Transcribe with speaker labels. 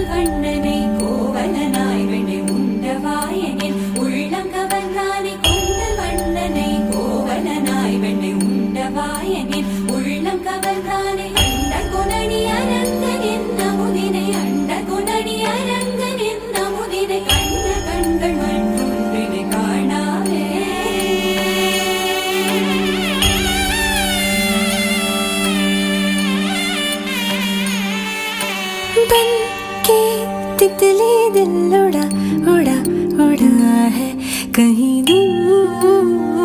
Speaker 1: கண்ணனை கோவலனாய் வெண்ணை உண்டவாயனில் உள்ளம் கவர்ந்தானே கொண்டல் வண்ணனை கோவலனாய் வெண்ணை உண்டவாயனில் உள்ளம் கவர்ந்தானே அண்ட குணனி அரங்கன் என்ன முதினை அண்ட குணனி அரங்கன் என்ன முதினை கண்ட கண்கள் மற்றொன்றினை காணாவே
Speaker 2: बन के तितली दिल उड़ा उड़ा उड़ा है कहीं दूर